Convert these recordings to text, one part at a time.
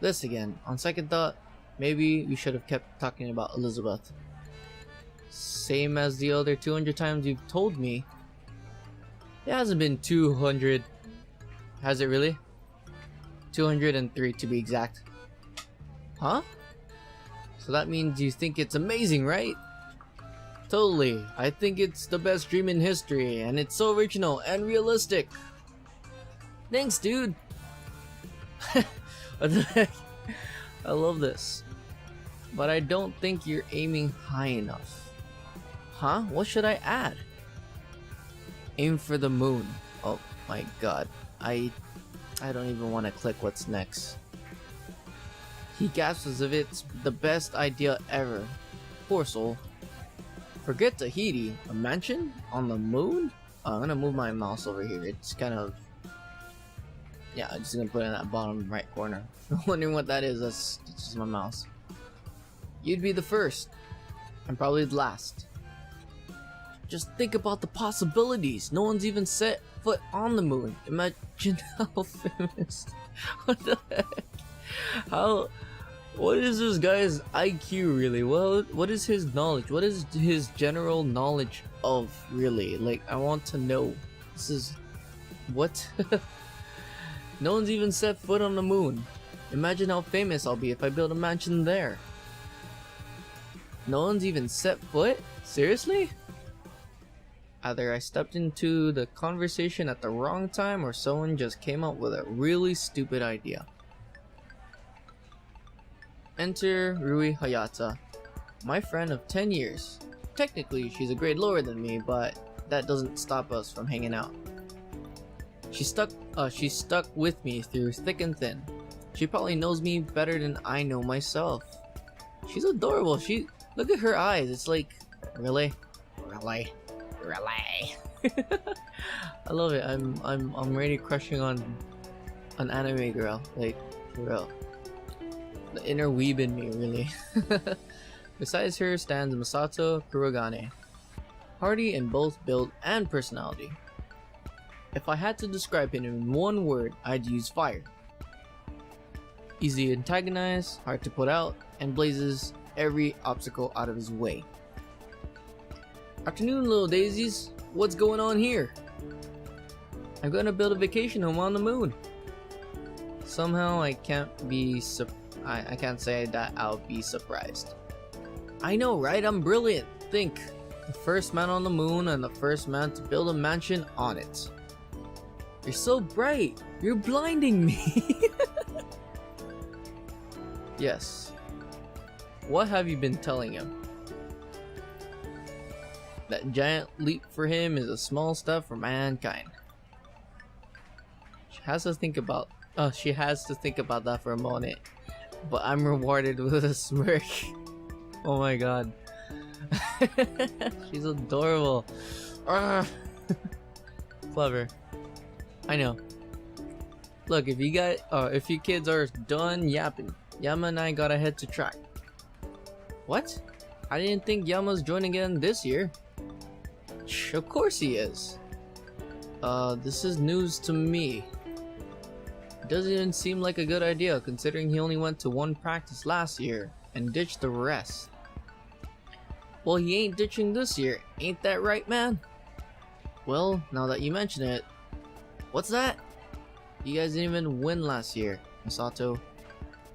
this again. On second thought, maybe we should have kept talking about Elizabeth. Same as the other 200 times you've told me. It hasn't been 200. Has it really? 203 to be exact. Huh? So that means you think it's amazing, right? Totally. I think it's the best dream in history, and it's so original and realistic. Thanks, dude. What the heck? I love this. But I don't think you're aiming high enough. Huh? What should I add? Aim for the moon. Oh my god. I don't even want to click what's next. He gasps as if it's the best idea ever. Poor soul. Forget Tahiti. A mansion? On the moon? I'm gonna move my mouse over here. It's kind of... Yeah, I'm just gonna put it in that bottom right corner. Wondering what that is, that's just my mouse. You'd be the first. And probably the last. Just think about the possibilities. No one's even set foot on the moon. Imagine how famous. What the heck? How... What is this guy's IQ really? What is his knowledge? What is his general knowledge of really? Like, I want to know. This is... What? No one's even set foot on the moon. Imagine how famous I'll be if I build a mansion there. No one's even set foot? Seriously? Either I stepped into the conversation at the wrong time or someone just came up with a really stupid idea. Enter Rui Hayata, my friend of 10 years. Technically, she's a grade lower than me, but that doesn't stop us from hanging out. She stuck with me through thick and thin. She probably knows me better than I know myself. She's adorable. Look at her eyes. It's like, really? I love it. I'm already crushing on an anime girl. Like, for real. The inner weeb in me, really. Besides her stands Masato Kurogane, hardy in both build and personality. If I had to describe him in one word, I'd use fire. Easy to antagonize, hard to put out, and blazes every obstacle out of his way. Afternoon, little daisies. What's going on here? I'm gonna build a vacation home on the moon. Somehow I can't say that I'll be surprised. I know, right? I'm brilliant. Think. The first man on the moon and the first man to build a mansion on it. You're so bright. You're blinding me. Yes. What have you been telling him? That giant leap for him is a small step for mankind. She has to think about that for a moment. But I'm rewarded with a smirk. Oh my god. She's adorable. Clever. I know. Look, if you kids are done yapping, Yama and I gotta head to track. What? I didn't think Yama's joining again this year. Of course he is. This is news to me. It doesn't even seem like a good idea considering he only went to one practice last year and ditched the rest. Well, he ain't ditching this year, ain't that right, man? Well, now that you mention it, what's that? You guys didn't even win last year, Masato.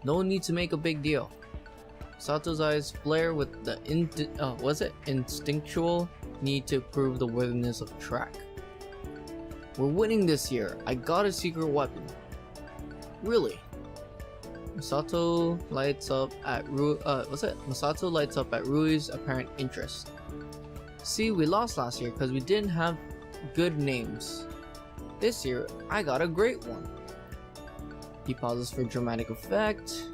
No need to make a big deal. Masato's eyes flare with the instinctual need to prove the worthiness of track. We're winning this year. I got a secret weapon. Really? Masato lights up at Rui's apparent interest. See, we lost last year because we didn't have good names. This year, I got a great one. He pauses for dramatic effect.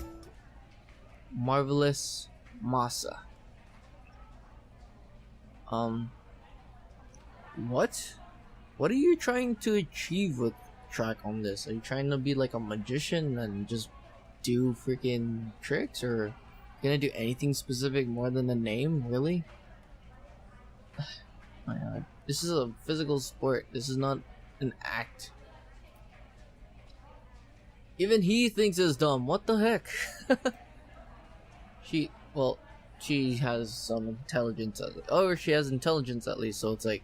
Marvelous Masa. What? What are you trying to achieve with track on this? Are you trying to be like a magician and just do freaking tricks, or gonna do anything specific more than the name? Really? My god. This is a physical sport. This is not an act. Even he thinks it's dumb. What the heck? Well, she has some intelligence. Or she has intelligence at least, so it's like,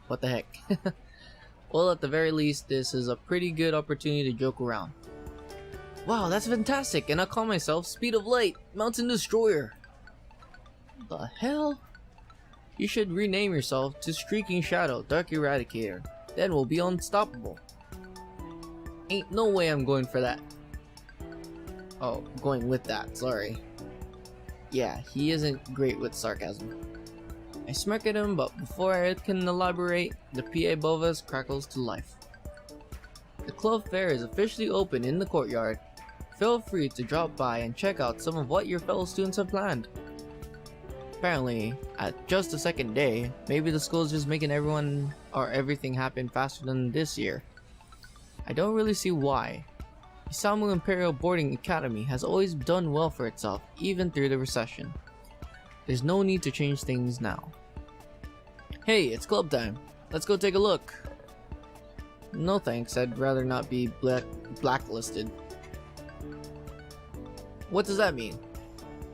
what the heck? Well, at the very least, this is a pretty good opportunity to joke around. Wow, that's fantastic, and I call myself Speed of Light, Mountain Destroyer. The hell? You should rename yourself to Streaking Shadow, Dark Eradicator. Then we'll be unstoppable. Ain't no way I'm going for that. Oh, going with that, sorry. Yeah, he isn't great with sarcasm. I smirk at him, but before I can elaborate, the PA above us crackles to life. The club fair is officially open in the courtyard. Feel free to drop by and check out some of what your fellow students have planned. Apparently, at just the second day, maybe the school is just making everything happen faster than this year. I don't really see why. Isamu Imperial Boarding Academy has always done well for itself, even through the recession. There's no need to change things now. Hey, it's club time. Let's go take a look. No thanks, I'd rather not be blacklisted. What does that mean?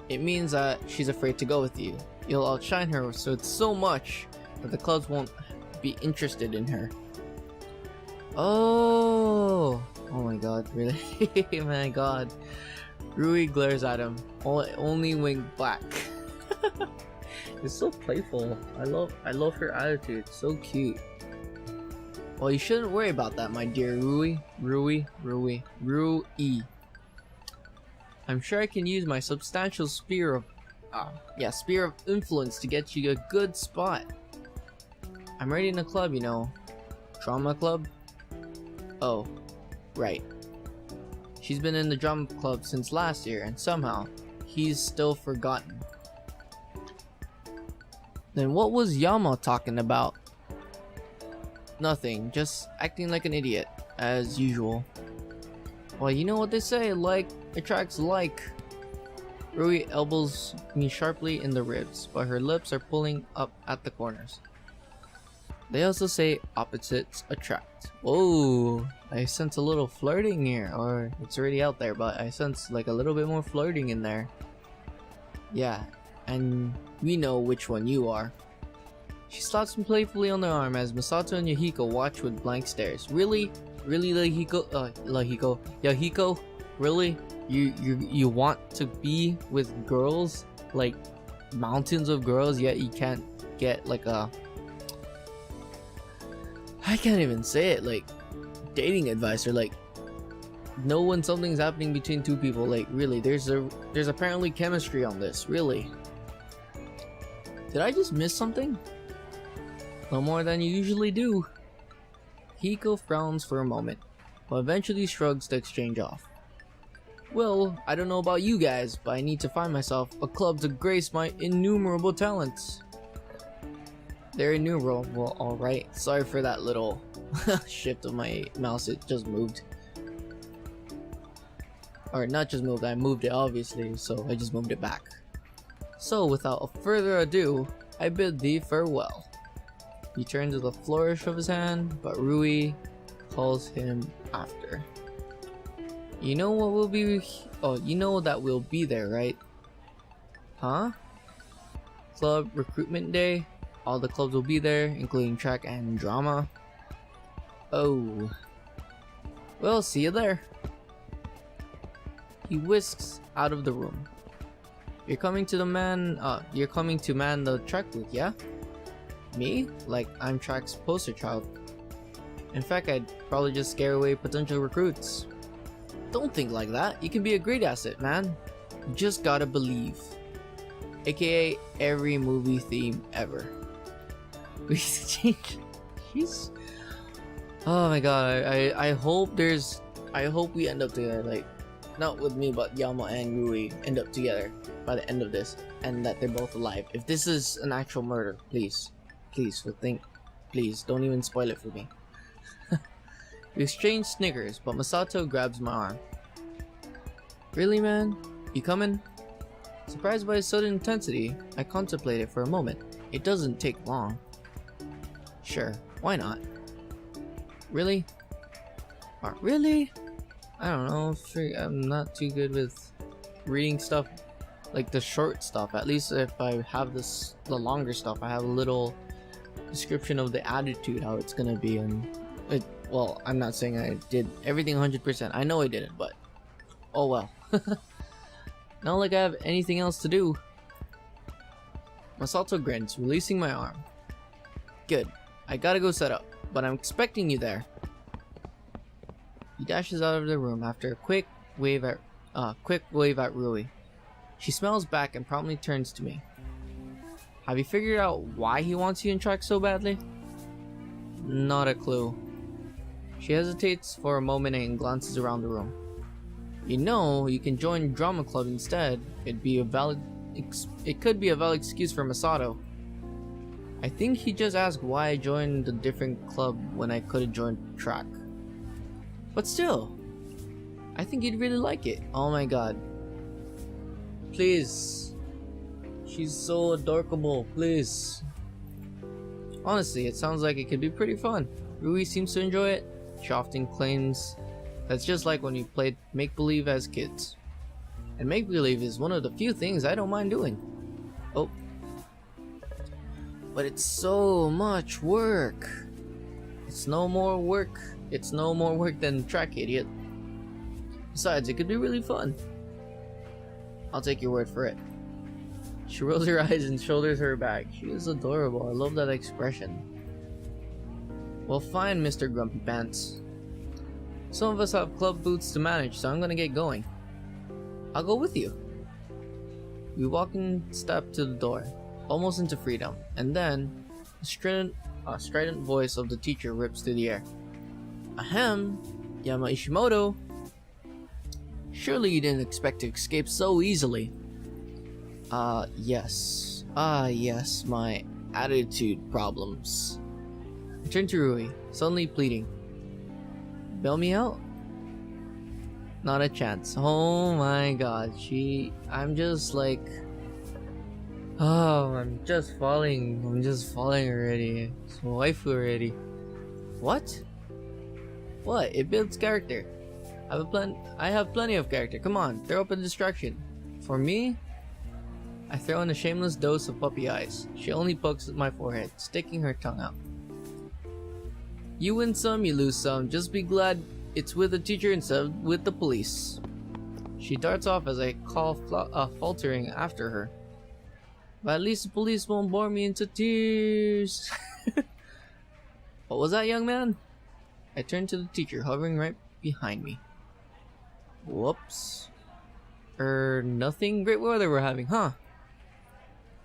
It means that she's afraid to go with you. You'll outshine her so much that the clubs won't be interested in her. Oh my god, really? My god. Rui glares at him, only wink back. It's so playful. I love her attitude. It's so cute. Well, you shouldn't worry about that, my dear Rui. Rui. I'm sure I can use my substantial sphere of influence to get you a good spot. I'm already in a club, you know. Drama club? Oh, right. She's been in the drama club since last year, and somehow, he's still forgotten. Then what was Yama talking about? Nothing, just acting like an idiot, as usual. Well, you know what they say, like attracts like. Rui elbows me sharply in the ribs, but her lips are pulling up at the corners. They also say opposites attract. Whoa, I sense a little flirting here, or it's already out there, but I sense like a little bit more flirting in there. Yeah, and we know which one you are. She slaps me playfully on the arm as Misato and Yahiko watch with blank stares. Really? Really, Yahiko? Really? You want to be with girls? Like, mountains of girls, yet you can't get like a... I can't even say it, like, dating advice, or like, know when something's happening between two people. Like, really, there's apparently chemistry on this, really. Did I just miss something? No more than you usually do. Hiko frowns for a moment, but eventually shrugs to exchange off. Well, I don't know about you guys, but I need to find myself a club to grace my innumerable talents. They're innumerable. Well, alright. Sorry for that little shift of my mouse, it just moved. Or not just moved, I moved it obviously, so I just moved it back. So without further ado, I bid thee farewell. He turns with a flourish of his hand, but Rui calls him after. You know what will be... Oh, you know that we'll be there, right? Huh? Club recruitment day. All the clubs will be there, including track and drama. Oh. Well, see you there. He whisks out of the room. You're coming to man the track booth, yeah? Me? Like I'm track's poster child. In fact, I'd probably just scare away potential recruits. Don't think like that. You can be a great asset, man. You just gotta believe. AKA every movie theme ever. Jeez. Oh my god, I hope we end up together, like, not with me, but Yama and Rui end up together by the end of this, and that they're both alive. If this is an actual murder, please don't even spoil it for me. We exchange snickers, but Masato grabs my arm. Really, man? You coming? Surprised by his sudden intensity, I contemplate it for a moment. It doesn't take long. Sure, why not? Really? Really? I don't know. I'm not too good with reading stuff like the short stuff. At least if I have the longer stuff, I have a little description of the attitude, how it's gonna be, and it. Well, I'm not saying I did everything 100%. I know I didn't, but oh well. Not like I have anything else to do. Masato grins, releasing my arm. Good. I gotta go set up, but I'm expecting you there. He dashes out of the room after a quick wave at Rui. She smells back and promptly turns to me. Have you figured out why he wants you in track so badly? Not a clue. She hesitates for a moment and glances around the room. You know, you can join drama club instead. It could be a valid excuse for Masato. I think he just asked why I joined a different club when I could have joined track. But still, I think he'd really like it. Oh my god. Please. She's so adorable, please. Honestly, it sounds like it could be pretty fun. Rui seems to enjoy it. She often claims that's just like when we played make-believe as kids. And make-believe is one of the few things I don't mind doing. Oh. But it's so much work. It's no more work than track, idiot. Besides, it could be really fun. I'll take your word for it. She rolls her eyes and shoulders her back. She is adorable. I love that expression. Well, fine, Mr. Grumpy Pants. Some of us have club boots to manage, so I'm gonna get going. I'll go with you. We walk in step to the door, almost into freedom, and then the strident voice of the teacher rips through the air. Ahem, Yama Ishimoto. Surely you didn't expect to escape so easily. Yes. Yes, my attitude problems. I turn to Rui, suddenly pleading. Bail me out? Not a chance. Oh my god, I'm just like... Oh, I'm just falling already. It's my waifu already. What? What? It builds character. I have plenty of character. Come on, throw up a distraction. For me? I throw in a shameless dose of puppy eyes. She only pokes at my forehead, sticking her tongue out. You win some, you lose some. Just be glad it's with the teacher instead of with the police. She darts off as I call faltering after her. But at least the police won't bore me into tears. What was that, young man? I turn to the teacher, hovering right behind me. Whoops. Nothing? Great weather we're having, huh?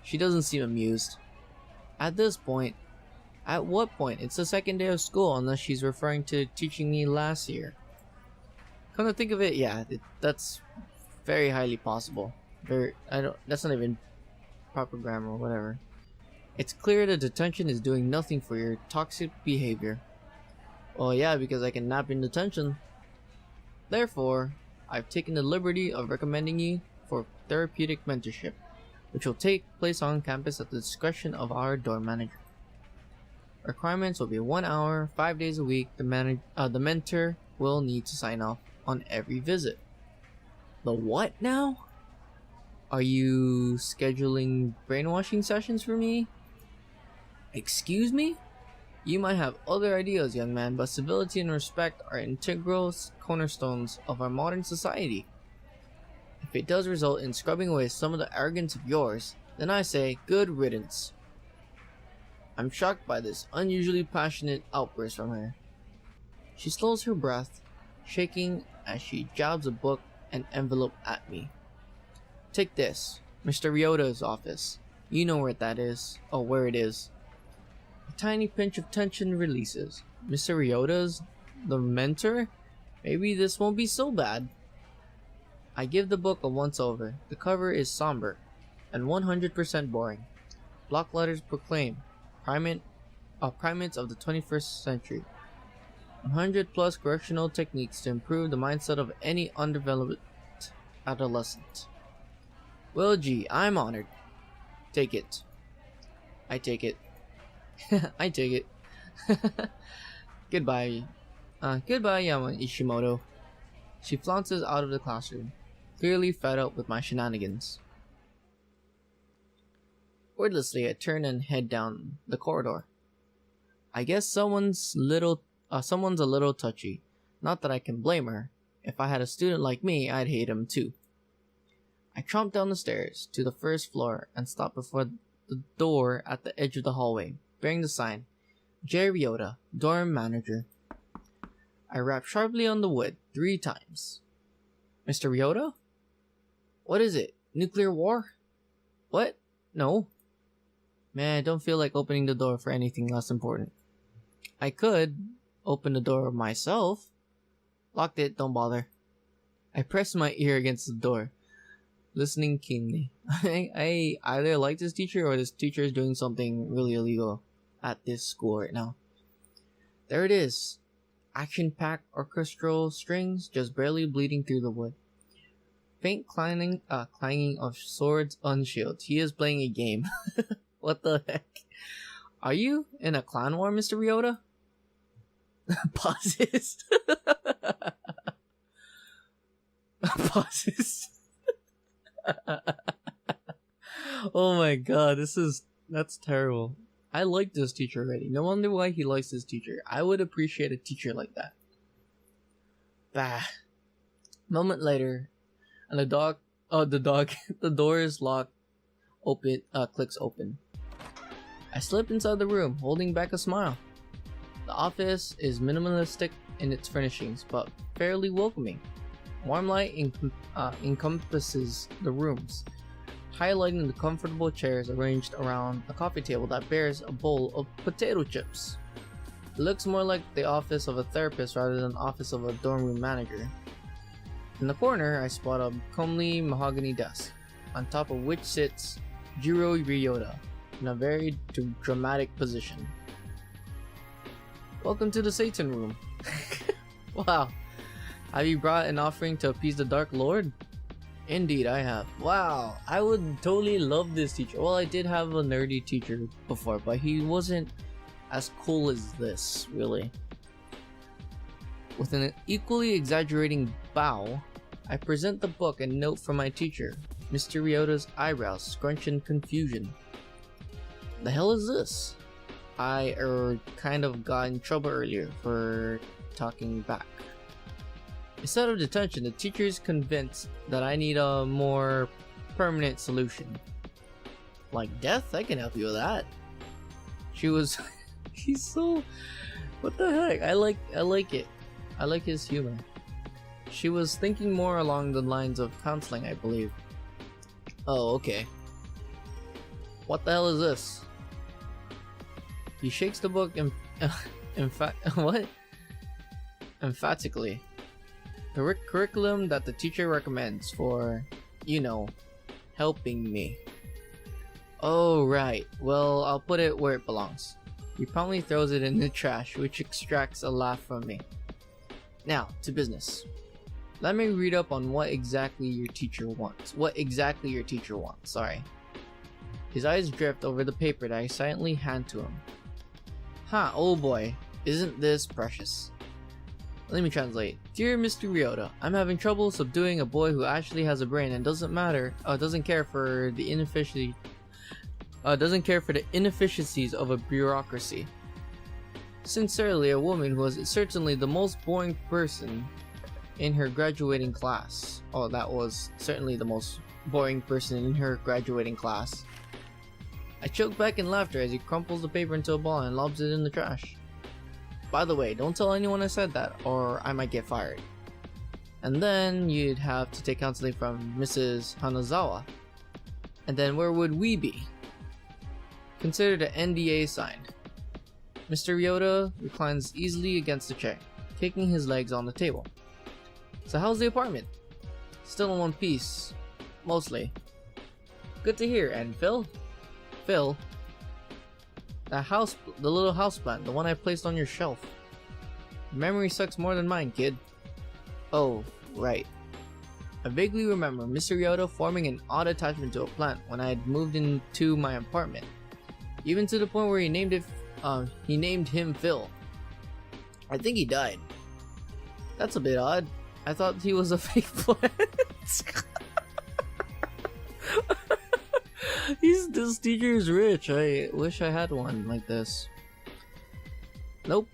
She doesn't seem amused. At what point? It's the second day of school, unless she's referring to teaching me last year. Come to think of it, yeah, that's very highly possible. That's not even proper grammar or whatever. It's clear that detention is doing nothing for your toxic behavior. Well, yeah, because I can nap in detention. Therefore, I've taken the liberty of recommending you for therapeutic mentorship, which will take place on campus at the discretion of our dorm manager. Requirements will be 1 hour, 5 days a week. The mentor will need to sign off on every visit. The what now? Are you scheduling brainwashing sessions for me? Excuse me? You might have other ideas, young man, but civility and respect are integral cornerstones of our modern society. If it does result in scrubbing away some of the arrogance of yours, then I say good riddance. I'm shocked by this unusually passionate outburst from her. She slows her breath, shaking as she jabs a book and envelope at me. Take this, Mr. Ryota's office. You know where that is. Oh, where it is. A tiny pinch of tension releases. Mr. Ryota's? The mentor? Maybe this won't be so bad. I give the book a once-over. The cover is somber and 100% boring. Block letters proclaim, primates of the 21st century. 100 plus correctional techniques to improve the mindset of any undeveloped adolescent. Well, gee, I'm honored. Take it. I take it. I take it. Goodbye. Goodbye, Yama Ishimoto. She flounces out of the classroom, clearly fed up with my shenanigans. Wordlessly, I turn and head down the corridor. I guess someone's a little touchy. Not that I can blame her. If I had a student like me, I'd hate him too. I tromp down the stairs to the first floor and stop before the door at the edge of the hallway, bearing the sign, J. Ryota, Dorm Manager. I rap sharply on the wood 3 times. Mr. Ryota? What is it? Nuclear war? What? No. Man, I don't feel like opening the door for anything less important. I could open the door myself. Locked it, don't bother. I press my ear against the door, listening keenly. I either like this teacher or this teacher is doing something really illegal at this school right now. There it is. Action-packed orchestral strings just barely bleeding through the wood. Faint clanging of swords on shields. He is playing a game. What the heck? Are you in a clan war, Mr. Ryota? Pauses. Pauses. Oh my god, that's terrible. I like this teacher already. No wonder why he likes this teacher. I would appreciate a teacher like that. Bah. Moment later, and the door is locked. Clicks open. I slip inside the room, holding back a smile. The office is minimalistic in its furnishings, but fairly welcoming. Warm light encompasses the rooms, highlighting the comfortable chairs arranged around a coffee table that bears a bowl of potato chips. It looks more like the office of a therapist rather than the office of a dorm room manager. In the corner, I spot a comely mahogany desk, on top of which sits Jiro Ryota in a very dramatic position. Welcome to the Satan Room. Wow. Have you brought an offering to appease the Dark Lord? Indeed, I have. Wow, I would totally love this teacher. Well, I did have a nerdy teacher before, but he wasn't as cool as this, really. With an equally exaggerating bow, I present the book and note from my teacher. Mr. Ryota's eyebrows scrunch in confusion. The hell is this? I kind of got in trouble earlier for talking back. Instead of detention, the teacher is convinced that I need a more permanent solution. Like death? I can help you with that. He's so... What the heck? I like it. I like his humor. She was thinking more along the lines of counseling, I believe. Oh, okay. What the hell is this? He shakes the book emphatically. The curriculum that the teacher recommends for, helping me. Oh, right. Well, I'll put it where it belongs. He promptly throws it in the trash, which extracts a laugh from me. Now, to business. Let me read up on what exactly your teacher wants. Sorry. His eyes drift over the paper that I silently hand to him. Oh boy, isn't this precious. Let me translate. Dear Mr. Ryota, I'm having trouble subduing a boy who actually has a brain and doesn't care for the inefficiencies of a bureaucracy. Sincerely, a woman who was certainly the most boring person in her graduating class. Oh, that was certainly the most boring person in her graduating class. I choke back in laughter as he crumples the paper into a ball and lobs it in the trash. By the way, don't tell anyone I said that, or I might get fired. And then you'd have to take counseling from Mrs. Hanazawa. And then where would we be? Consider the NDA signed. Mr. Ryota reclines easily against the chair, kicking his legs on the table. So how's the apartment? Still in one piece. Mostly. Good to hear, and Phil? Phil? The little houseplant, the one I placed on your shelf. Memory sucks more than mine, kid. Oh, right. I vaguely remember Mr. Ryota forming an odd attachment to a plant when I had moved into my apartment. Even to the point where he named him Phil. I think he died. That's a bit odd. I thought he was a fake plant. This teacher is rich. I wish I had one like this. Nope.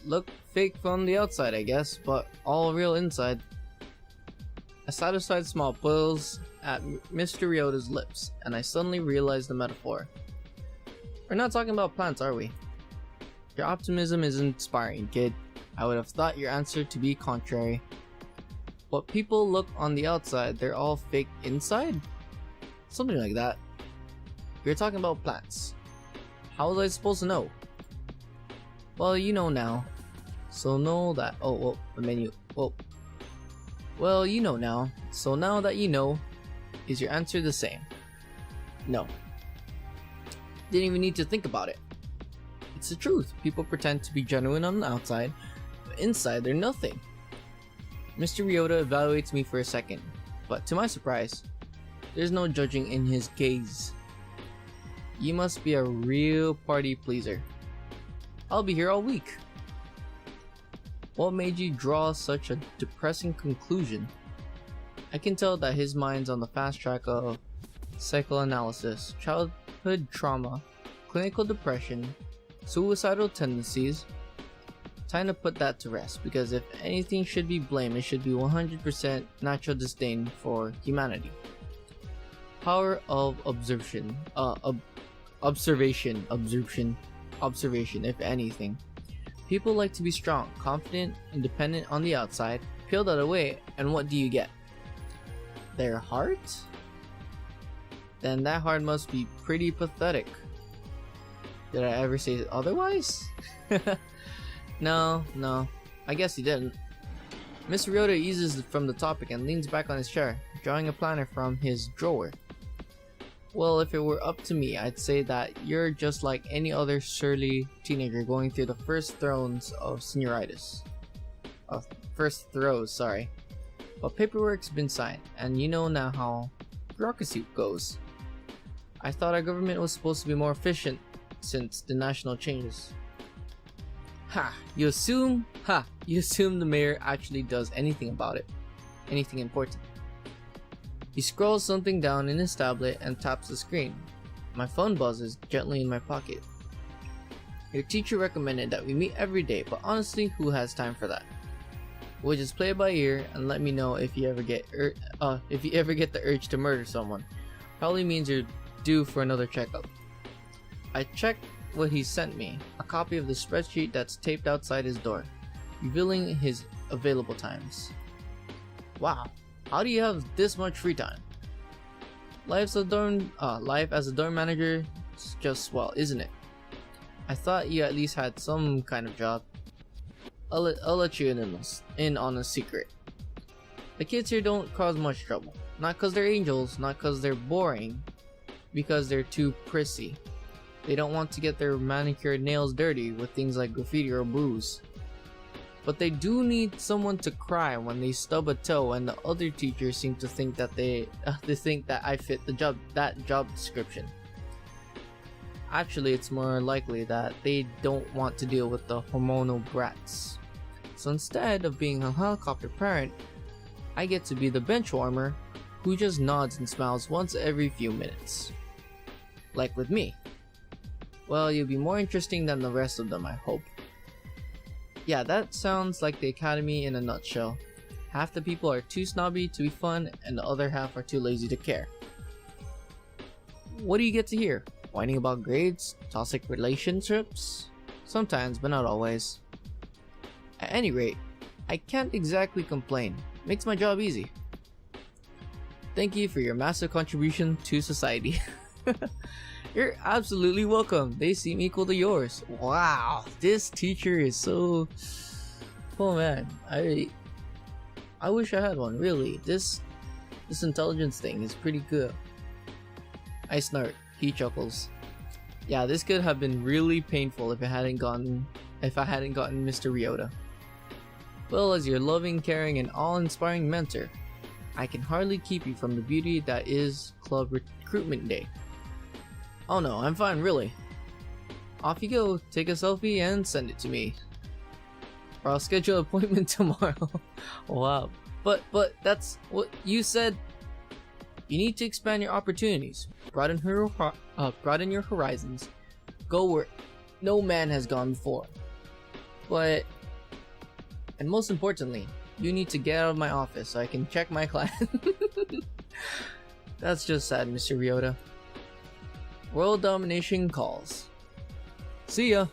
Look fake from the outside, I guess, but all real inside. A satisfied smile pulls at Mr. Ryota's lips, and I suddenly realize the metaphor. We're not talking about plants, are we? Your optimism is inspiring, kid. I would have thought your answer to be contrary. But people look on the outside, they're all fake inside? Something like that. You're talking about plants. How was I supposed to know? Well, you know now. So know that. Oh, well, the menu. Well, you know now. So now that you know, is your answer the same? No. Didn't even need to think about it. It's the truth. People pretend to be genuine on the outside, but inside they're nothing. Mr. Ryota evaluates me for a second, but to my surprise, there's no judging in his gaze. You must be a real party pleaser. I'll be here all week. What made you draw such a depressing conclusion? I can tell that his mind's on the fast track of psychoanalysis, childhood trauma, clinical depression, suicidal tendencies. Time to put that to rest, because if anything should be blamed, it should be 100% natural disdain for humanity. Power of observation, observation, if anything. People like to be strong, confident, independent on the outside. Peel that away, and what do you get? Their heart? Then that heart must be pretty pathetic. Did I ever say otherwise? No, I guess he didn't. Mr. Ryota eases from the topic and leans back on his chair, drawing a planner from his drawer. Well, if it were up to me, I'd say that you're just like any other surly teenager going through the first throes of senioritis. But paperwork's been signed, and you know now how bureaucracy goes. I thought our government was supposed to be more efficient since the national changes. You assume the mayor actually does anything about it. Anything important. He scrolls something down in his tablet and taps the screen. My phone buzzes gently in my pocket. Your teacher recommended that we meet every day, but honestly, who has time for that? We'll just play it by ear and let me know if you ever get the urge to murder someone. Probably means you're due for another checkup. I checked what he sent me, a copy of the spreadsheet that's taped outside his door, revealing his available times. Wow, how do you have this much free time? Life as a dorm manager is just swell, isn't it? I thought you at least had some kind of job. I'll let you in on a secret. The kids here don't cause much trouble. Not cause they're angels, not cause they're boring, because they're too prissy. They don't want to get their manicured nails dirty with things like graffiti or booze. But they do need someone to cry when they stub a toe, and the other teachers seem to think that they think that I fit that job description. Actually, it's more likely that they don't want to deal with the hormonal brats. So instead of being a helicopter parent, I get to be the bench warmer who just nods and smiles once every few minutes. Like with me. Well, you'll be more interesting than the rest of them, I hope. Yeah, that sounds like the academy in a nutshell. Half the people are too snobby to be fun, and the other half are too lazy to care. What do you get to hear? Whining about grades? Toxic relationships? Sometimes, but not always. At any rate, I can't exactly complain. Makes my job easy. Thank you for your massive contribution to society. You're absolutely welcome. They seem equal to yours. Wow, this teacher is so... Oh man, I wish I had one, really. This intelligence thing is pretty good. I snort. He chuckles. Yeah, this could have been really painful if I hadn't gotten Mr. Ryota. Well, as your loving, caring, and awe-inspiring mentor, I can hardly keep you from the beauty that is Club Recruitment Day. Oh no, I'm fine, really. Off you go, take a selfie and send it to me. or I'll schedule an appointment tomorrow. Wow. But that's what you said. You need to expand your opportunities, broaden your horizons, go where no man has gone before. But, and most importantly, you need to get out of my office so I can check my class. That's just sad, Mr. Ryota. World domination calls. See ya!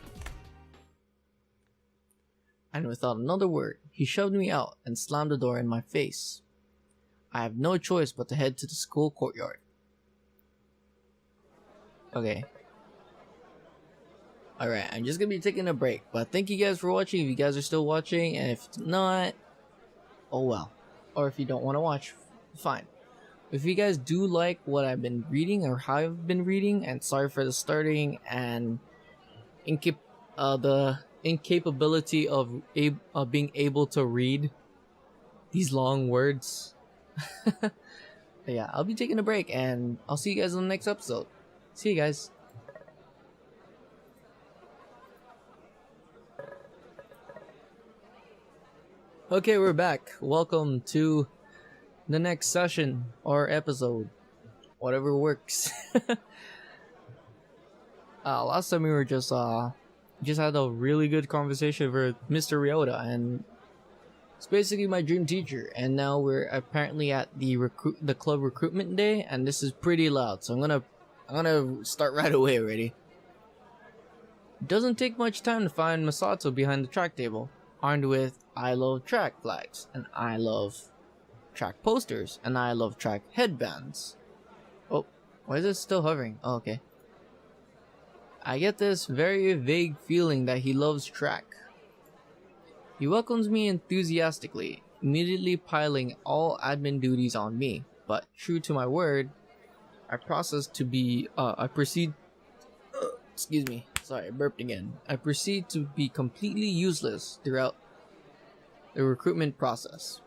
And without another word, he shoved me out and slammed the door in my face. I have no choice but to head to the school courtyard. Okay. Alright, I'm just gonna be taking a break, but thank you guys for watching if you guys are still watching, and if not, oh well. Or if you don't want to watch, fine. If you guys do like what I've been reading or how I've been reading, and sorry for the starting and the incapability of being able to read these long words. Yeah, I'll be taking a break and I'll see you guys on the next episode. See you guys. Okay, we're back. Welcome to the next session or episode. Whatever works. Last time we were just had a really good conversation with Mr. Ryota, and it's basically my dream teacher. And now we're apparently at the club recruitment day, and this is pretty loud, so I'm gonna start right away already. It doesn't take much time to find Masato behind the track table, armed with I love track flags, and I love track posters, and I love track headbands. Oh, why is it still hovering? Oh, okay. I get this very vague feeling that he loves track. He welcomes me enthusiastically, immediately piling all admin duties on me, but true to my word, I proceed excuse me, sorry, I burped again. I proceed to be completely useless throughout the recruitment process.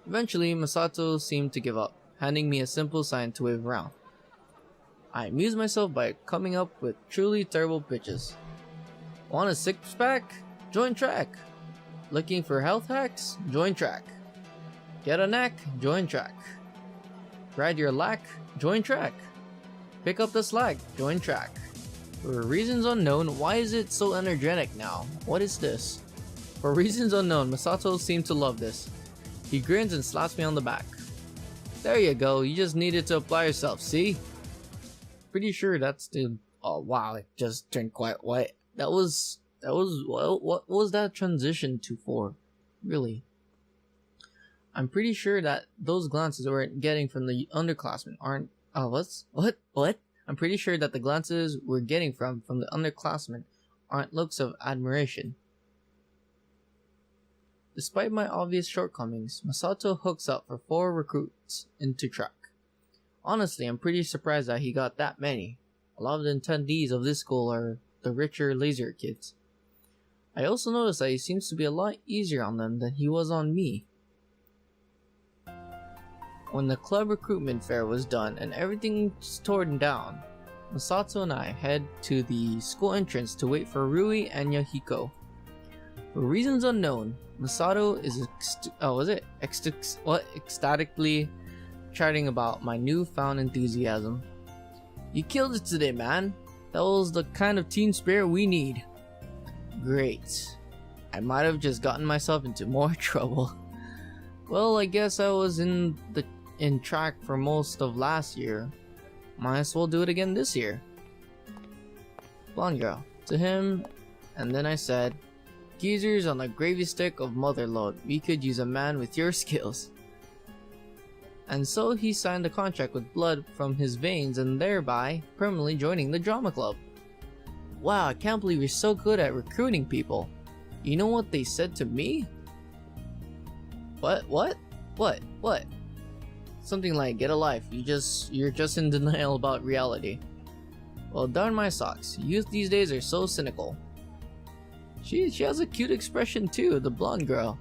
Eventually, Masato seemed to give up, handing me a simple sign to wave around. I amuse myself by coming up with truly terrible pitches. Want a six-pack? Join track. Looking for health hacks? Join track. Get a knack? Join track. Ride your lack? Join track. Pick up the slack? Join track. For reasons unknown, why is it so energetic now? What is this? For reasons unknown, Masato seemed to love this. He grins and slaps me on the back. There you go, you just needed to apply yourself, see? Pretty sure that's the... Oh wow, it just turned quite white. What was that transition to for? Really? I'm pretty sure that those glances we're getting from the underclassmen aren't... What? I'm pretty sure that the glances we're getting from the underclassmen aren't looks of admiration. Despite my obvious shortcomings, Masato hooks up for 4 recruits into track. Honestly, I'm pretty surprised that he got that many. A lot of the attendees of this school are the richer, lazier kids. I also noticed that he seems to be a lot easier on them than he was on me. When the club recruitment fair was done and everything was torn down, Masato and I head to the school entrance to wait for Rui and Yahiko. For reasons unknown, Masato is ecstatically chatting about my newfound enthusiasm. You killed it today, man. That was the kind of team spirit we need. Great. I might have just gotten myself into more trouble. Well, I guess I was in track for most of last year. Might as well do it again this year. Blonde girl. To him, and then I said, Geezers on the gravy stick of motherlode, we could use a man with your skills. And so he signed a contract with blood from his veins and thereby permanently joining the drama club. Wow, I can't believe you're so good at recruiting people. You know what they said to me? What? Something like, get a life, you're just in denial about reality. Well, darn my socks, youth these days are so cynical. She has a cute expression too, the blonde girl.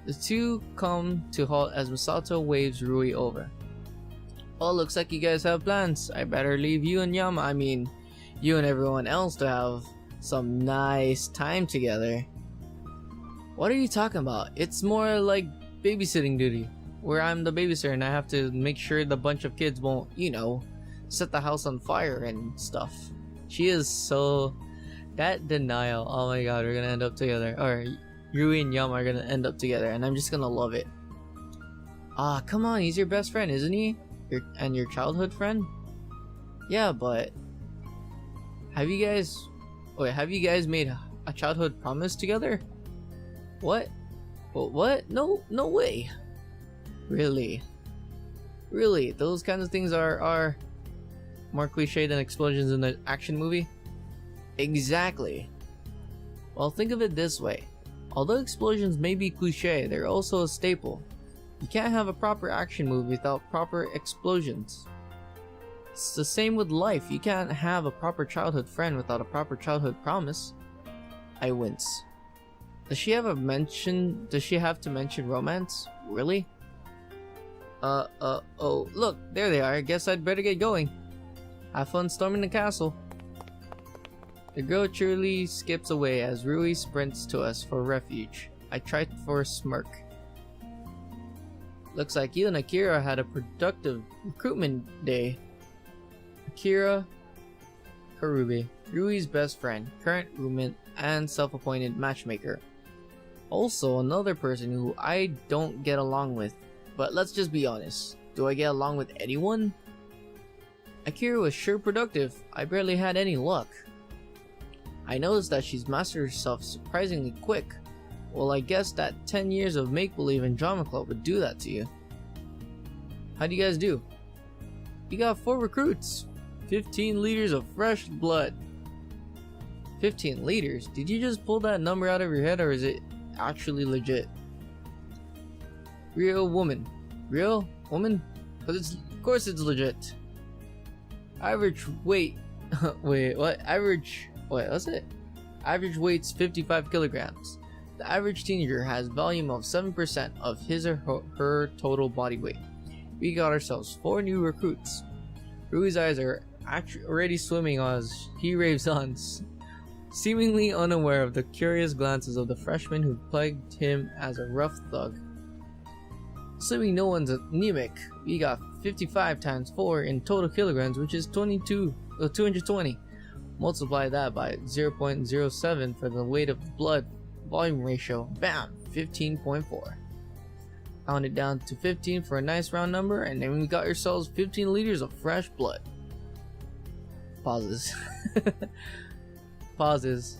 The two come to halt as Masato waves Rui over. Oh, looks like you guys have plans. I better leave you and you and everyone else to have some nice time together. What are you talking about? It's more like babysitting duty, where I'm the babysitter and I have to make sure the bunch of kids won't, set the house on fire and stuff. She is so... That denial. Oh my god, we're gonna end up together. Or Rui and Yama are gonna end up together and I'm just gonna love it. Ah, come on, he's your best friend, isn't he? Your childhood friend? Yeah, but... Have you guys made a childhood promise together? What? What? No way. Really? Those kinds of things are more cliche than explosions in the action movie? Exactly. Well, think of it this way. Although explosions may be cliche, they're also a staple. You can't have a proper action movie without proper explosions. It's the same with life. You can't have a proper childhood friend without a proper childhood promise. I wince. Does she have to mention romance? Really? Oh, look, there they are. I guess I'd better get going. Have fun storming the castle. The girl cheerily skips away as Rui sprints to us for refuge. I try for a smirk. Looks like you and Akira had a productive recruitment day. Akira Karubi, Rui's best friend, current roommate, and self-appointed matchmaker. Also another person who I don't get along with. But let's just be honest. Do I get along with anyone? Akira was sure productive. I barely had any luck. I noticed that she's mastered herself surprisingly quick. Well, I guess that 10 years of make-believe and drama club would do that to you. How do you guys do? You got 4 recruits. 15 liters of fresh blood. 15 liters? Did you just pull that number out of your head or is it actually legit? Real woman? Because of course it's legit. Average weight. Wait, what? What's it? Average weight's 55 kilograms. The average teenager has volume of 7% of his or her total body weight. We got ourselves 4 new recruits. Rui's eyes are already swimming as he raves on, seemingly unaware of the curious glances of the freshmen who plagued him as a rough thug. Assuming no one's anemic, we got 55 times 4 in total kilograms, which is 220. Multiply that by 0.07 for the weight of blood volume ratio. Bam! 15.4. Round it down to 15 for a nice round number, and then we got yourselves 15 liters of fresh blood. Pauses. Pauses.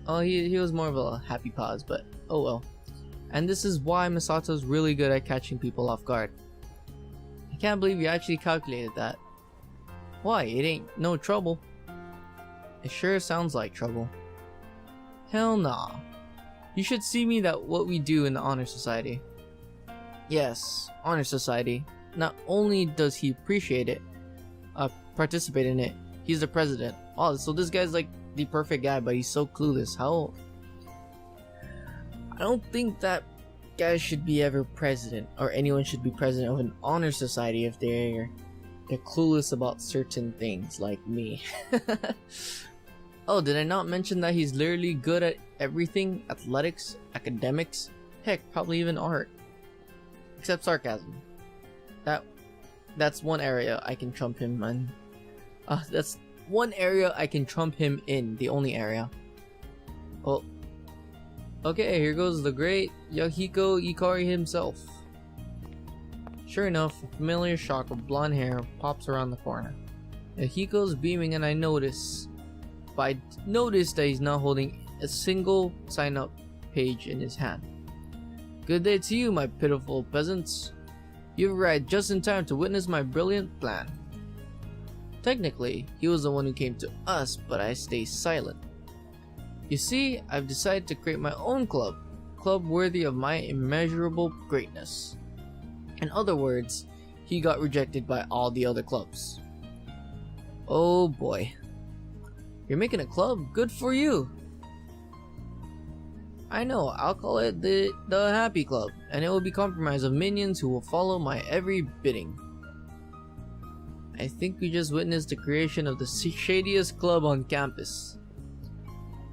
Oh, he was more of a happy pause, but oh well. And this is why Misato's really good at catching people off guard. I can't believe you actually calculated that. Why? It ain't no trouble. It sure sounds like trouble. Hell nah. You should see me that what we do in the Honor Society. Yes, Honor Society. Not only does he appreciate it, participate in it, he's the president. Oh, so this guy's like the perfect guy, but he's so clueless. How? I don't think that guy should be ever president, or anyone should be president of an Honor Society if they're clueless about certain things, like me. Oh, did I not mention that he's literally good at everything? Athletics, academics, heck, probably even art. Except sarcasm. That's one area I can trump him in. That's one area I can trump him in, the only area. Well, okay, here goes the great Yahiko Ikari himself. Sure enough, a familiar shock of blonde hair pops around the corner. Yahiko's beaming and I notice that he's now holding a single sign-up page in his hand. Good day to you, my pitiful peasants. You've arrived just in time to witness my brilliant plan. Technically, he was the one who came to us, but I stay silent. You see, I've decided to create my own club worthy of my immeasurable greatness. In other words, he got rejected by all the other clubs. Oh boy. You're making a club? Good for you! I know, I'll call it the Happy Club, and it will be comprised of minions who will follow my every bidding. I think we just witnessed the creation of the shadiest club on campus.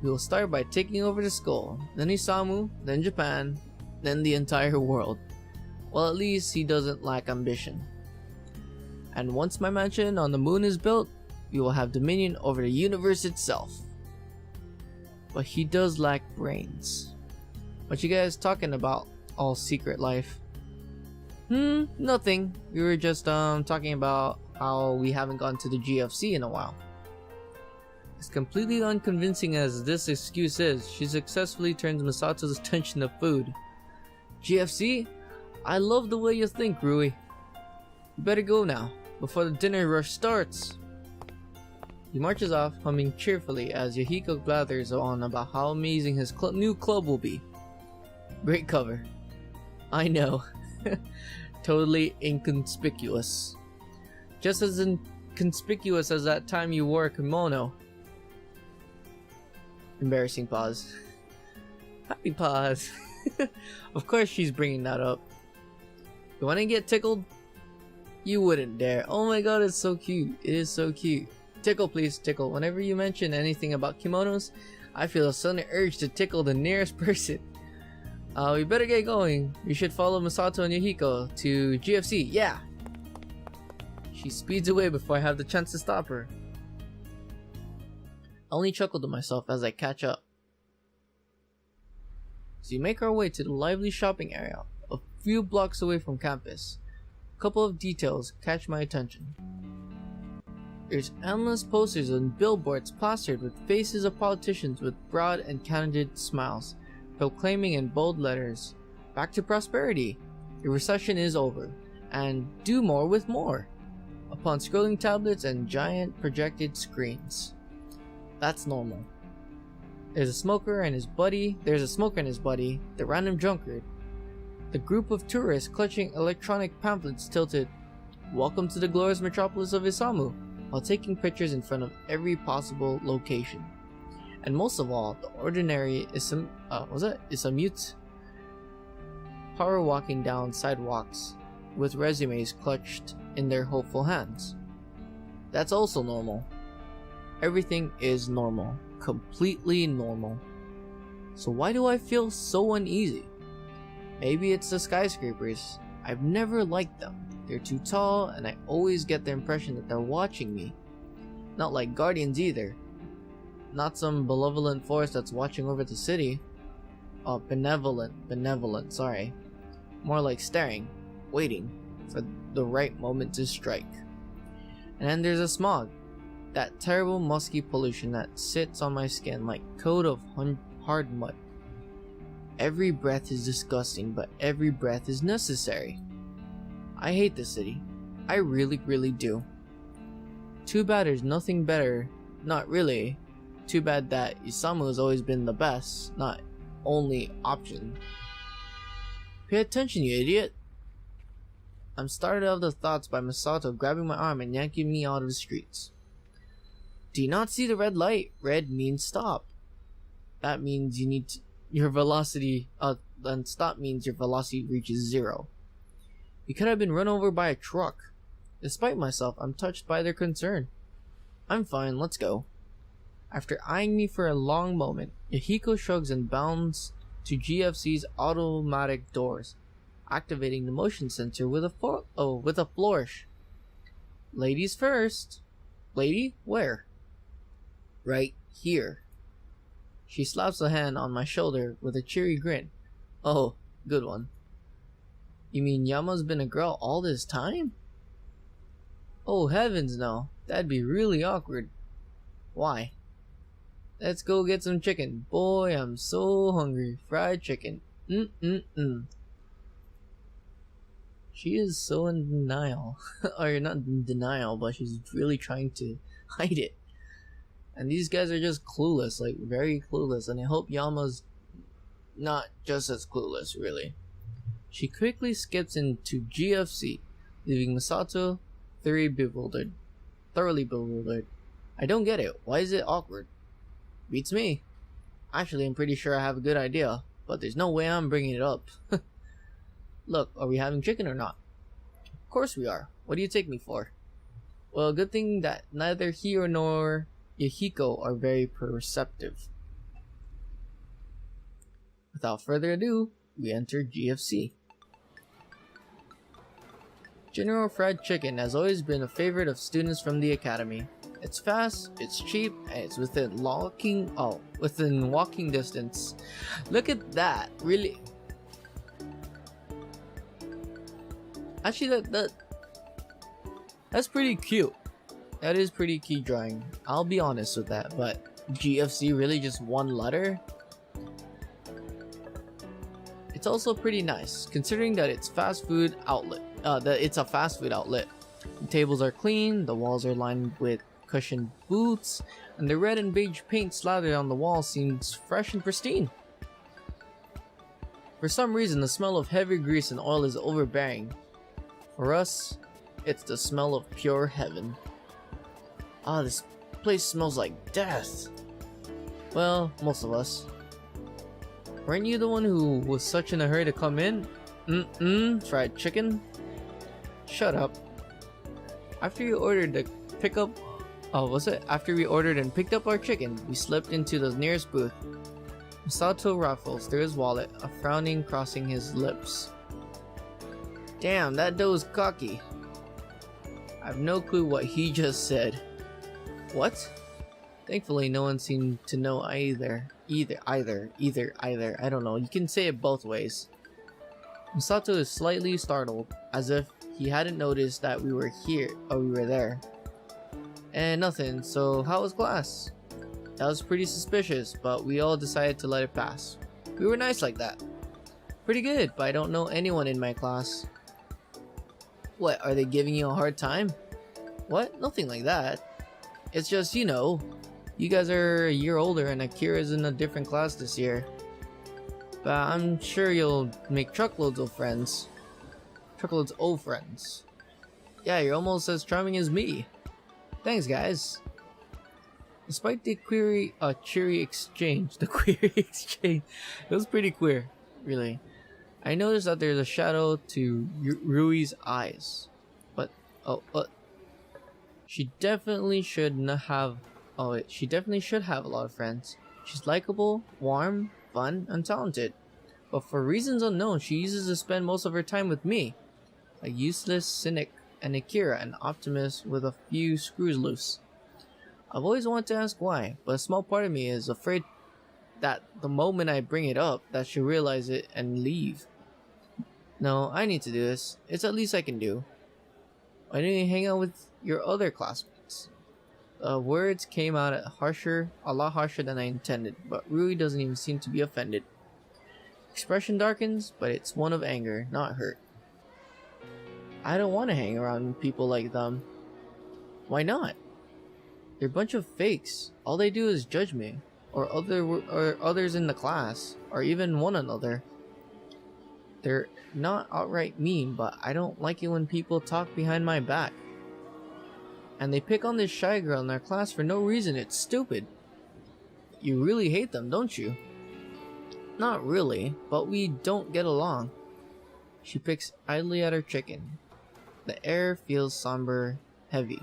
We will start by taking over the skull, then Isamu, then Japan, then the entire world. Well, at least he doesn't lack ambition. And once my mansion on the moon is built, we will have dominion over the universe itself. But he does lack brains. What you guys talking about, all secret life? Nothing. We were just talking about how we haven't gone to the GFC in a while. As completely unconvincing as this excuse is, she successfully turns Misato's attention to food. GFC? I love the way you think, Rui. You better go now, before the dinner rush starts. He marches off, humming cheerfully as Yahiko blathers on about how amazing his new club will be. Great cover. I know. Totally inconspicuous. Just as inconspicuous as that time you wore a kimono. Embarrassing pause. Happy pause. Of course she's bringing that up. You wanna get tickled? You wouldn't dare. Oh my god, it's so cute. It is so cute. Tickle please, tickle. Whenever you mention anything about kimonos, I feel a sudden urge to tickle the nearest person. We better get going. We should follow Misato and Yahiko to GFC. Yeah! She speeds away before I have the chance to stop her. I only chuckle to myself as I catch up. So we make our way to the lively shopping area, a few blocks away from campus. A couple of details catch my attention. There's endless posters and billboards plastered with faces of politicians with broad and candid smiles, proclaiming in bold letters, "Back to prosperity, the recession is over, and do more with more," upon scrolling tablets and giant projected screens. That's normal. There's a smoker and his buddy, the random drunkard. The group of tourists clutching electronic pamphlets tilted, "Welcome to the glorious metropolis of Isamu," while taking pictures in front of every possible location. And most of all, the ordinary Isamute power walking down sidewalks with resumes clutched in their hopeful hands. That's also normal. Everything is normal. Completely normal. So why do I feel so uneasy? Maybe it's the skyscrapers. I've never liked them. They're too tall, and I always get the impression that they're watching me. Not like guardians either. Not some benevolent force that's watching over the city. Oh, benevolent, sorry. More like staring, waiting for the right moment to strike. And then there's a smog. That terrible musky pollution that sits on my skin like coat of hard mud. Every breath is disgusting, but every breath is necessary. I hate this city. I really, really do. Too bad there's nothing better. Not really. Too bad that Isamu has always been the best, not only option. Pay attention, you idiot. I'm started out of the thoughts by Misato grabbing my arm and yanking me out of the streets. Do you not see the red light? Red means stop. That means you need your velocity, then stop means your velocity reaches 0. You could have been run over by a truck. Despite myself, I'm touched by their concern. I'm fine, let's go. After eyeing me for a long moment, Yahiko shrugs and bounds to GFC's automatic doors, activating the motion sensor with a flourish. Ladies first. Lady? Where? Right here. She slaps a hand on my shoulder with a cheery grin. Oh, good one. You mean Yama's been a girl all this time? Oh heavens no, that'd be really awkward. Why? Let's go get some chicken. Boy, I'm so hungry. Fried chicken. She is so in denial. Or not in denial, but she's really trying to hide it. And these guys are just clueless, like very clueless, and I hope Yama's not just as clueless, really. She quickly skips into GFC, leaving Misato thoroughly bewildered. I don't get it. Why is it awkward? Beats me. Actually, I'm pretty sure I have a good idea, but there's no way I'm bringing it up. Look, are we having chicken or not? Of course we are. What do you take me for? Well, good thing that neither he nor Yahiko are very perceptive. Without further ado, we enter GFC. General Fried Chicken has always been a favorite of students from the academy. It's fast, it's cheap, and it's within walking distance. Look at that, really. Actually, that's pretty cute. That is pretty cute drawing. I'll be honest with that, but GFC really just one letter? It's also pretty nice, considering that it's a fast food outlet. The tables are clean, the walls are lined with cushioned booths, and the red and beige paint slathered on the wall seems fresh and pristine. For some reason, the smell of heavy grease and oil is overbearing. For us, it's the smell of pure heaven. Ah, this place smells like death. Well, most of us. Weren't you the one who was such in a hurry to come in? Fried chicken? Shut up. After we ordered and picked up our chicken, we slipped into the nearest booth. Masato raffles through his wallet, a frowning crossing his lips. Damn, that dough is cocky. I have no clue what he just said. What? Thankfully, no one seemed to know either. I don't know. You can say it both ways. Masato is slightly startled, as if he hadn't noticed that we were there. And nothing, so how was class? That was pretty suspicious, but we all decided to let it pass. We were nice like that. Pretty good, but I don't know anyone in my class. What, are they giving you a hard time? What? Nothing like that. It's just, you know, you guys are a year older and Akira's in a different class this year. But I'm sure you'll make truckloads of friends. Yeah, you're almost as charming as me. Thanks, guys. Despite the cheery exchange, it was pretty queer, really. I noticed that there's a shadow to Rui's eyes, but she definitely should have a lot of friends. She's likable, warm, fun, and talented, but for reasons unknown, she uses to spend most of her time with me, a useless cynic, and Akira, an optimist with a few screws loose. I've always wanted to ask why, but a small part of me is afraid that the moment I bring it up, that she'll realize it and leave. No, I need to do this. It's the least I can do. Why didn't you hang out with your other classmates? The words came out a lot harsher than I intended, but Rui doesn't even seem to be offended. Expression darkens, but it's one of anger, not hurt. I don't want to hang around people like them. Why not? They're a bunch of fakes. All they do is judge me, or others in the class, or even one another. They're not outright mean, but I don't like it when people talk behind my back. And they pick on this shy girl in our class for no reason. It's stupid. You really hate them, don't you? Not really, but we don't get along. She picks idly at her chicken. The air feels somber, heavy.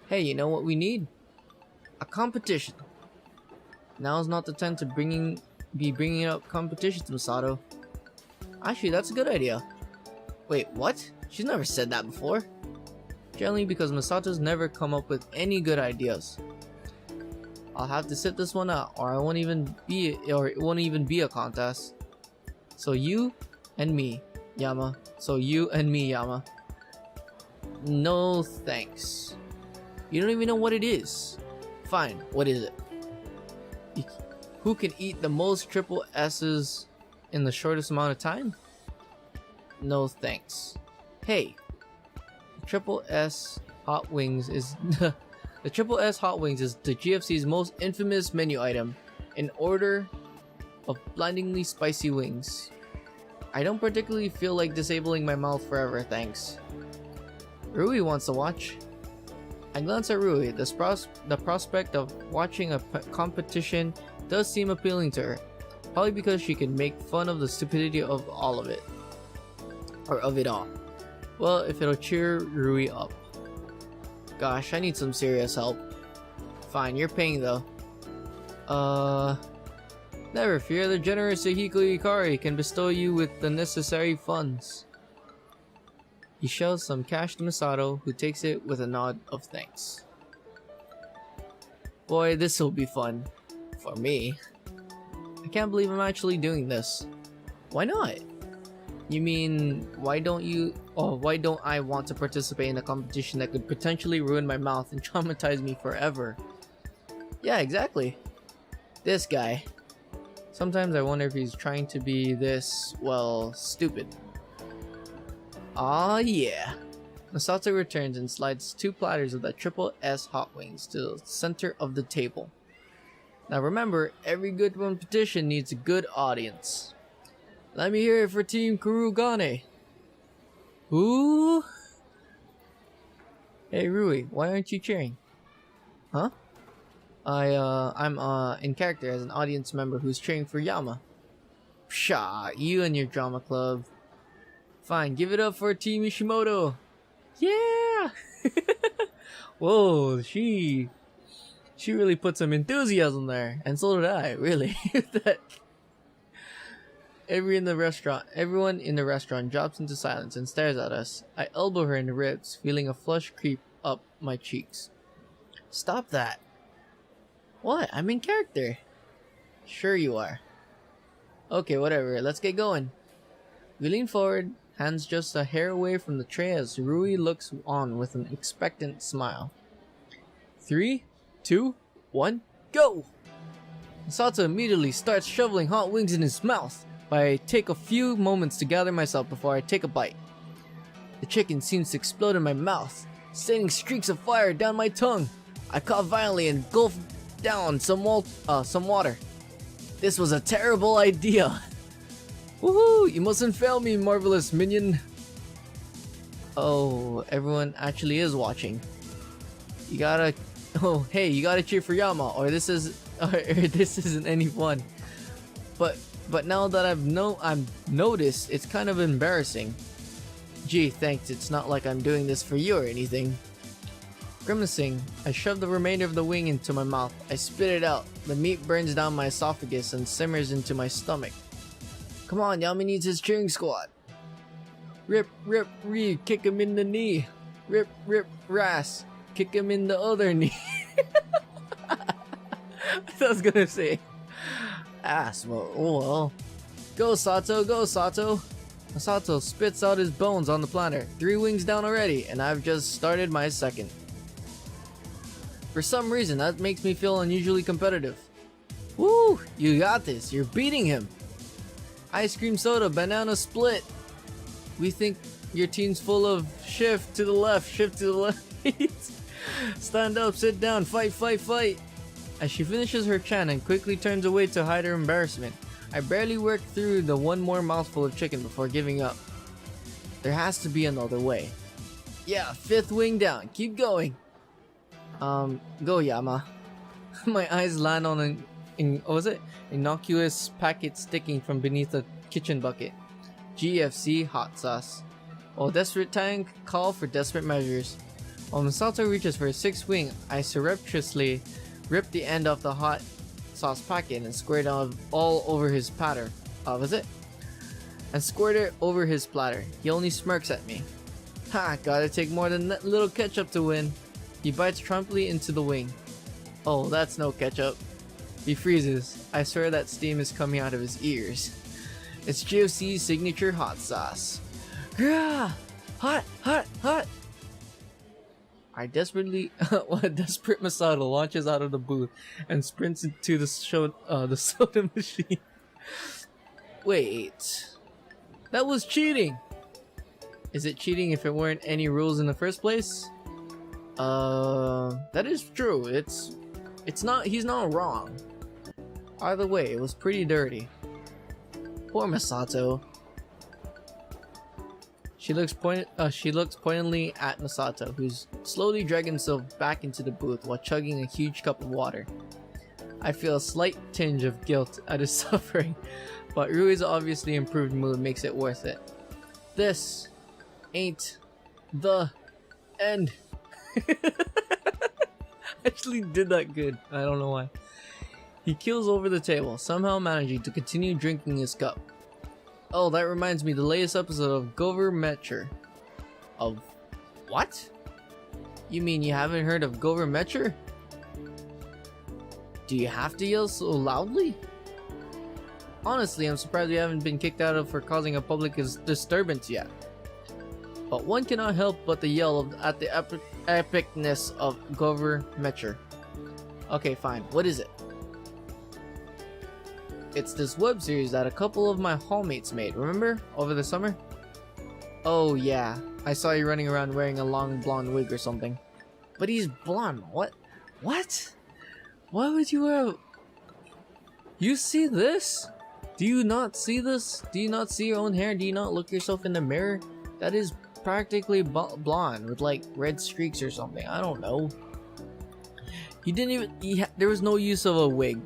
Hey, you know what we need? A competition. Now's not the time to be bringing up competitions, Masato. Actually, that's a good idea. Wait, what? She's never said that before. Generally because Masato's never come up with any good ideas. I'll have to sit this one out, or it won't even be a contest. So you and me, Yama. No thanks. You don't even know what it is. Fine, what is it? Who can eat the most triple S's in the shortest amount of time? No thanks. Hey, Triple S Hot Wings is the Triple S Hot Wings is the GFC's most infamous menu item, in order of blindingly spicy wings. I don't particularly feel like disabling my mouth forever, thanks. Rui wants to watch. I glance at Rui. The prospect of watching a competition does seem appealing to her, probably because she can make fun of the stupidity of all of it. Or of it all. Well, if it'll cheer Rui up. Gosh, I need some serious help. Fine, you're paying though. Never fear, the generous Hiko Ikari can bestow you with the necessary funds. He shells some cash to Masato, who takes it with a nod of thanks. Boy, this'll be fun. For me. I can't believe I'm actually doing this. Why not? You mean, why don't I want to participate in a competition that could potentially ruin my mouth and traumatize me forever? Yeah, exactly. This guy. Sometimes I wonder if he's trying to be this, well, stupid. Aw, yeah. Masato returns and slides 2 platters of that triple S hot wings to the center of the table. Now remember, every good competition needs a good audience. Let me hear it for Team Kurugane. Ooh. Hey Rui, why aren't you cheering? Huh? I'm in character as an audience member who's cheering for Yama. Pshaw, you and your drama club. Fine, give it up for Team Ishimoto. Yeah! Whoa, she really put some enthusiasm there, and so did I, really. That everyone in the restaurant drops into silence and stares at us. I elbow her in the ribs, feeling a flush creep up my cheeks. Stop that. What? I'm in character. Sure you are. Okay, whatever. Let's get going. We lean forward, hands just a hair away from the tray as Rui looks on with an expectant smile. 3, 2, 1, go! Masato immediately starts shoveling hot wings in his mouth, but I take a few moments to gather myself before I take a bite. The chicken seems to explode in my mouth, sending streaks of fire down my tongue. I cough violently and gulp down some water. This was a terrible idea. Woohoo! You mustn't fail me, marvelous minion. Oh, everyone actually is watching. You gotta cheer for Yama, or this isn't any fun. But now that I've noticed, it's kind of embarrassing. Gee, thanks. It's not like I'm doing this for you or anything. Grimacing, I shove the remainder of the wing into my mouth. I spit it out. The meat burns down my esophagus and simmers into my stomach. Come on, Yami needs his cheering squad. Rip, rip, ree, kick him in the knee. Rip, rip, ras, kick him in the other knee. I was gonna say ass, but oh well. Go Sato, go Sato. Masato spits out his bones on the platter. 3 wings down already, and I've just started my second. For some reason, that makes me feel unusually competitive. Woo! You got this. You're beating him. Ice cream soda, banana split. We think your team's full of shift to the left, shift to the left. Stand up, sit down, fight, fight, fight. As she finishes her chant and quickly turns away to hide her embarrassment, I barely work through the one more mouthful of chicken before giving up. There has to be another way. Yeah, 5th wing down. Keep going. Go Yama. My eyes land on an innocuous packet sticking from beneath a kitchen bucket. GFC hot sauce. While desperate time call for desperate measures. While Masato reaches for his 6th wing, I surreptitiously rip the end off the hot sauce packet and squirt it all over his platter. And squirt it over his platter. He only smirks at me. Ha! Gotta take more than that little ketchup to win. He bites trumply into the wing. Oh, that's no ketchup. He freezes. I swear that steam is coming out of his ears. It's GFC's signature hot sauce. Grah! Hot, hot, hot! A desperate Masato launches out of the booth and sprints into the soda machine. Wait, that was cheating. Is it cheating if it weren't any rules in the first place? That is true. It's not. He's not wrong. Either way, it was pretty dirty. Poor Masato. She looks pointedly at Masato, who's slowly dragging himself back into the booth while chugging a huge cup of water. I feel a slight tinge of guilt at his suffering, but Rui's obviously improved mood makes it worth it. This ain't the end. Actually did that good. I don't know why. He keels over the table, somehow managing to continue drinking his cup. Oh, that reminds me, the latest episode of GroovyOyster. Of what? You mean you haven't heard of GroovyOyster? Do you have to yell so loudly? Honestly, I'm surprised we haven't been kicked out of for causing a public disturbance yet. But one cannot help but to yell at the epicness of GroovyOyster. Okay, fine. What is it? It's this web series that a couple of my hallmates made, remember? Over the summer? Oh yeah, I saw you running around wearing a long blonde wig or something. But he's blonde. What? What? Why would you wear a... You see this? Do you not see this? Do you not see your own hair? Do you not look yourself in the mirror? That is practically blonde with like red streaks or something. I don't know. He didn't even... there was no use of a wig.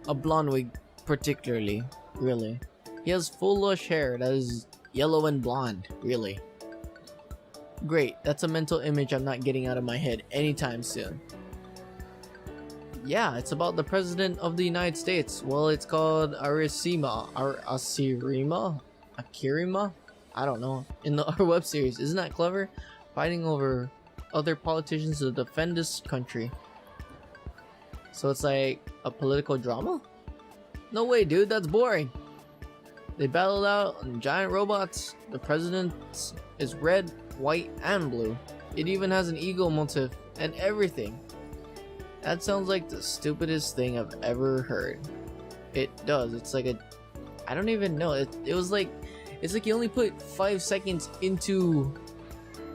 A blonde wig particularly. Really. He has full lush hair that is yellow and blonde. Really. Great. That's a mental image I'm not getting out of my head anytime soon. Yeah, it's about the President of the United States. Well, it's called Akirima? I don't know. In our web series. Isn't that clever? Fighting over other politicians to defend this country. So it's like a political drama? No way, dude. That's boring. They battled out on giant robots. The president is red, white, and blue. It even has an eagle motif and everything. That sounds like the stupidest thing I've ever heard. It does. It's like a... I don't even know. It was like... It's like you only put 5 seconds into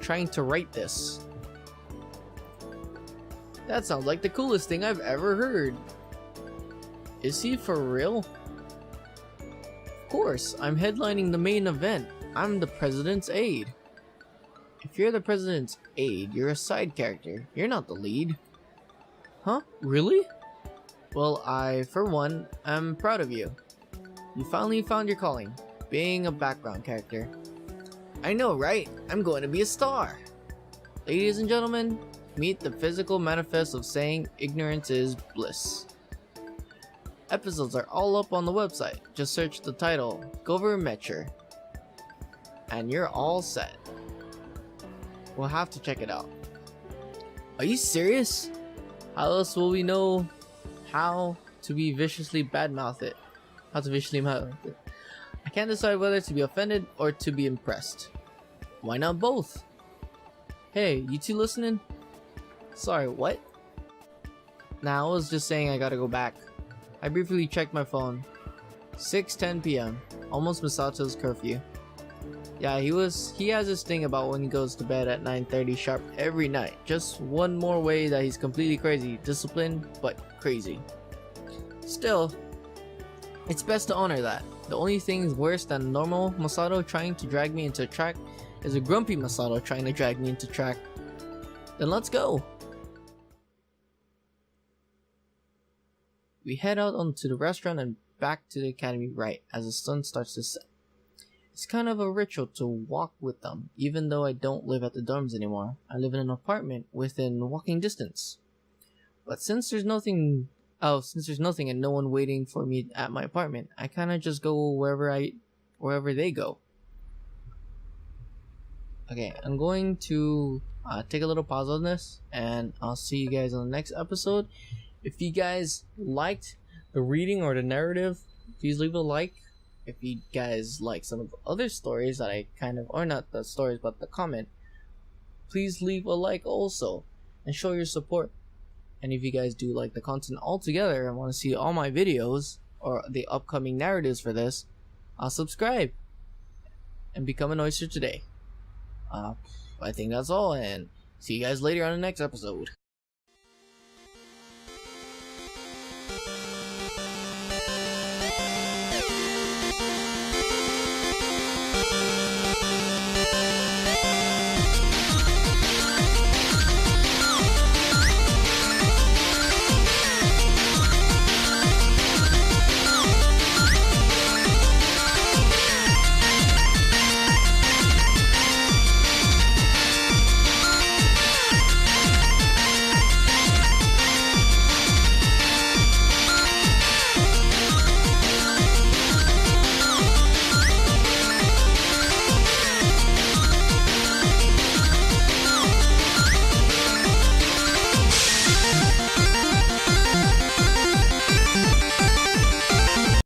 trying to write this. That sounds like the coolest thing I've ever heard. Is he for real? Of course, I'm headlining the main event. I'm the president's aide. If you're the president's aide, you're a side character. You're not the lead. Huh? Really? Well, I, for one, am proud of you. You finally found your calling, being a background character. I know, right? I'm going to be a star. Ladies and gentlemen, meet the physical manifest of saying ignorance is bliss. Episodes are all up on the website. Just search the title, GroovyOyster, and you're all set. We'll have to check it out. Are you serious? How else will we know how to be viciously badmouth it? How to viciously mouth it? I can't decide whether to be offended or to be impressed. Why not both? Hey, you two listening? Sorry, what? Nah, I was just saying I gotta go back. I briefly checked my phone. 6:10 p.m. Almost Misato's curfew. Yeah, he has this thing about when he goes to bed at 9:30 sharp every night. Just one more way that he's completely crazy. Disciplined, but crazy. Still, it's best to honor that. The only thing worse than normal Masato trying to drag me into a track is a grumpy Masato trying to drag me into track. Then let's go! We head out onto the restaurant and back to the academy right as the sun starts to set. It's kind of a ritual to walk with them, even though I don't live at the dorms anymore. I live in an apartment within walking distance. But since there's nothing and no one waiting for me at my apartment, I kind of just go wherever they go. Okay, I'm going to take a little pause on this, and I'll see you guys on the next episode. If you guys liked the reading or the narrative, please leave a like. If you guys like some of the other stories that I or not the stories, but the comment, please leave a like also and show your support. And if you guys do like the content altogether and want to see all my videos or the upcoming narratives for this, subscribe and become an oyster today. I think that's all, and see you guys later on the next episode.